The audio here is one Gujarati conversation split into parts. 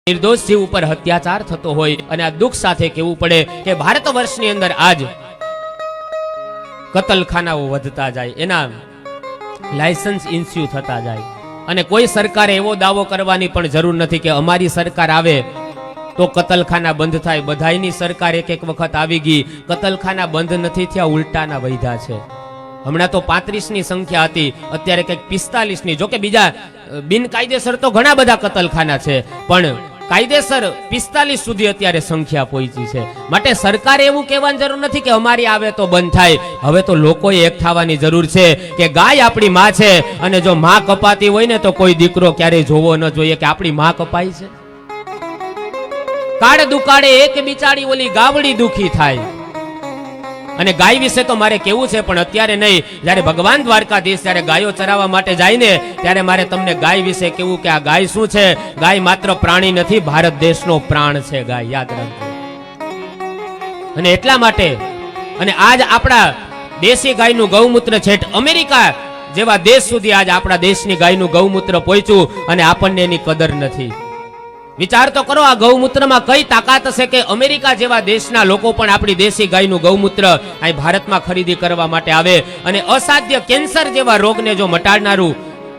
निर्दोष जीव पर हत्याचार थतो होय अने आ दुख साथे कहेवुं पड़े के भारत वर्षनी अंदर आज कतलखानाओ वधता जाय, एना लाइसेंस इश्यू थता जाय अने कोई सरकारे एवो दावो करवानी पण जरूर नथी के अमारी सरकार आवे तो कतलखाना बंध थाय। बधाईनी सरकार एक एक वखत आवी गई, कतलखाना बंध नथी थया, उल्टाना वध्या छे। हमणां तो 35 ની संख्या हती, अत्यारे कंईक 45 ની। जो के बीजा बिनकायदेसर तो घणा बधा कतलखाना छे पण कायदेसर 45 સુધી અત્યારે સંખ્યા પહોંચી છે। માટે સરકારે એવું કહેવાની જરૂર નથી કે અમારી આવે તો બંધ થાય। હવે તો લોકોએ એક થવાની જરૂર છે કે ગાય આપણી માં છે અને જો માં કપાતી હોય ને તો કોઈ દીકરો ક્યારેય જોવો ન જોઈએ કે આપણી માં કપાઈ છે। કાળ દુકાળે એક બિચારી ઓલી ગાવડી દુખી થાય। અને ગાય વિશે તો મારે કેવું છે પણ અત્યારે નહીં, જ્યારે ભગવાન દ્વારકાધીશ જ્યારે ગાયો ચરાવવા માટે જાય ને ત્યારે મારે તમને ગાય વિશે કેવું કે આ ગાય શું છે। ગાય માત્ર પ્રાણી નથી, ભારત દેશનો પ્રાણ છે ગાય, યાદ રાખજો। અને એટલા માટે અને આજ આપણા દેશી ગાયનું ગૌમૂત્ર છેટ અમેરિકા જેવા દેશ સુધી આજ આપણા દેશની ગાયનું ગૌમૂત્ર પહોંચ્યું અને આપણને એની કદર નથી। विचार तो करो आ गौमूत्र में कई ताकत है कि अमेरिका जेवा देशना लोको पण आपणी देशी गायनु गौमूत्र अहीं भारत में खरीदी करवा माटे आवे अने असाध्य कैंसर जेवा रोग ने जो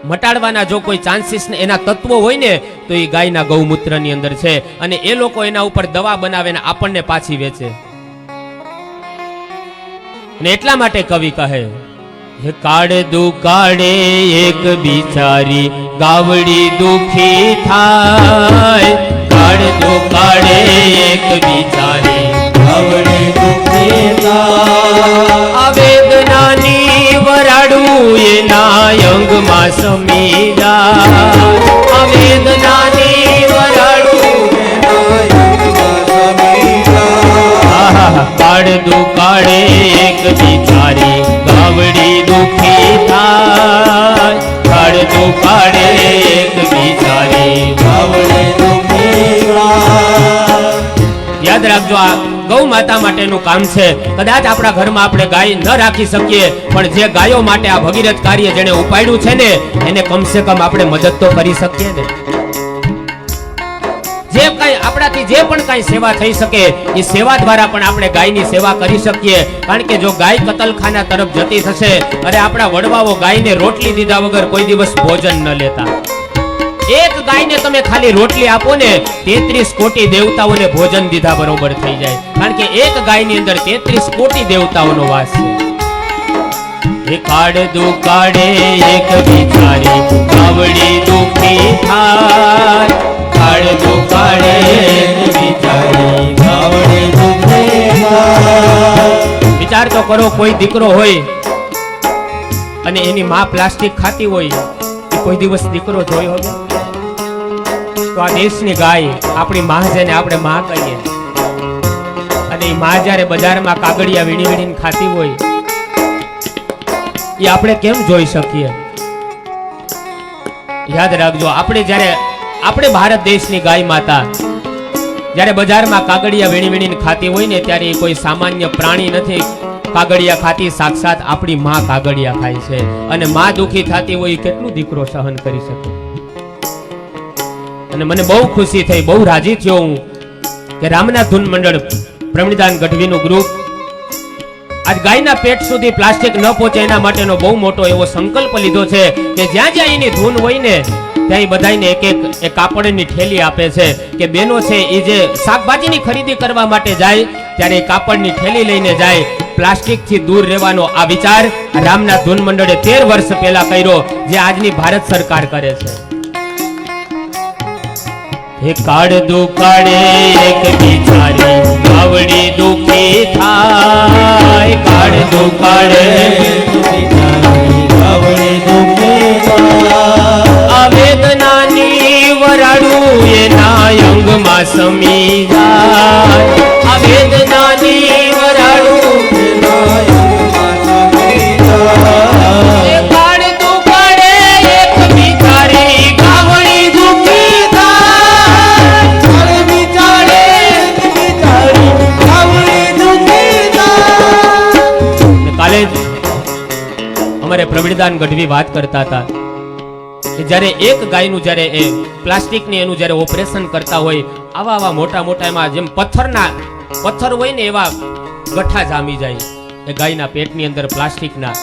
मटाडवाना जो कोई चांसीस ने एना तत्वो होय ने तो ई गायना गौमूत्रनी अंदर छे अने ए लोको एना उपर दवा बनावे ने आपणने पाछी वेचे। ने एटला माटे कवि कहे काड़े दुकाड़े एक बिचारी गावड़ी दुखी थाय। काड़े दुकाड़े एक बिचारी गावड़ी दुखी थाय। आवेदनानी वराडू एना अंग मां समी जाय। आवेदनानी वराडू एना अंग मां समी जाय। काड़े दुकाड़े एक बिचारी गावड़ी दुखी थाय। काड़े दुकाड़े एक बिचारी गावड़ी दुखी थाय। याद राखजो आ गौ माता माटेનું કામ છે। કદાચ આપણા ઘરમાં આપણે ગાય ન રાખી શકીએ પણ જે ગાયો માટે આ ભગીરથ કાર્ય જેણે ઉપાડ્યું છે ને એને કમસે કમ આપણે મદદ તો કરી શકીએ ને। જે કઈ આપણાથી જે પણ કઈ સેવા થઈ શકે એ સેવા દ્વારા પણ આપણે ગાયની સેવા કરી શકીએ। કારણ કે જો ગાય કતલખાના તરફ જતી થશે, અરે આપણા વડવાઓ ગાયને રોટલી દીધા વગર કોઈ દિવસ ભોજન ન લેતા। એક ગાયને તમે ખાલી રોટલી આપો ને 33 કોટી દેવતાઓને ભોજન દીધા બરોબર થઈ જાય। કારણ કે એક ગાયની અંદર 33 કોટી દેવતાઓનો વાસ છે। કાળે દુકાળે એક બિચારી ગાવડી દુખી થાય। काड़े दुकाड़े बिचारी गावड़ी दुखी थाय। विचार तो करो कोई दीकरो होय अने एनी मां प्लास्टिक खाती होय कोई दिवस दीकरो जोयो होवे? तो आ देशनी गाय आपणी मां जेने आपणे मां कहीए अने ई मां ज्यारे बजारमां कागड़िया वीणी वीणीने खाती होय ए आपणे केम जोई शकीए? याद राखजो आपणे ज्यारे આપણે ભારત દેશની ગાય માતા જ્યારે બજારમાં કાગડિયા વીણી વીણીને ખાતી હોય ને ત્યારે એ કોઈ સામાન્ય પ્રાણી નથી કાગડિયા ખાતી, સાક્ષાત આપણી માં કાગડિયા ખાય છે। અને માં દુખી થતી હોય કેટલું દીકરો સહન કરી શકે। અને મને બહુ ખુશી થઈ, બહુ રાજી થયો હું કે રામનાથ ધૂન મંડળ પ્રમિદાન ગઢવીનું ગ્રુપ આજ ગાયના પેટ સુધી પ્લાસ્ટિક ન પહોંચે એના માટેનો બહુ મોટો એવો સંકલ્પ લીધો છે કે જ્યાં જ્યાં એની ધૂન હોય ને ત્યાં બધાને એક એક કાપડની થેલી આપે છે કે બેનો છે એ જે શાકભાજીની ખરીદી કરવા માટે જાય ત્યારે કાપડની થેલી લઈને જાય। પ્લાસ્ટિક થી દૂર રહેવાનો આ વિચાર રામનાથ ધૂન મંડળે 13 વર્ષ પહેલા કર્યો, જે આજની ભારત સરકાર કરે છે। હે કાળ દુકાળે એક બિચારી ગાવડી દુખી થાય। કાળ દુકાળે ગાવડી દુખી થાય। आवेदनानी वराडू एना अंग मां समी जाय। आवेदनानी वराडू एना अंग मां समी जाय। काड़े दुकाड़े एक बिचारी गावड़ी दुखी थाय। काड़े बिचारे एक बिचारी गावड़ी दुखी थाय। काले हमारे प्रवीणदान गढ़वी बात करता था કે જ્યારે એક ગાયનું જ્યારે એ પ્લાસ્ટિકની એનું જ્યારે ઓપરેશન કરતા હોય, આવા મોટા મોટા એમાં જેમ પથ્થર હોય ને એવા ગઠ્ઠા જામી જાય એ ગાયના પેટની અંદર પ્લાસ્ટિકના.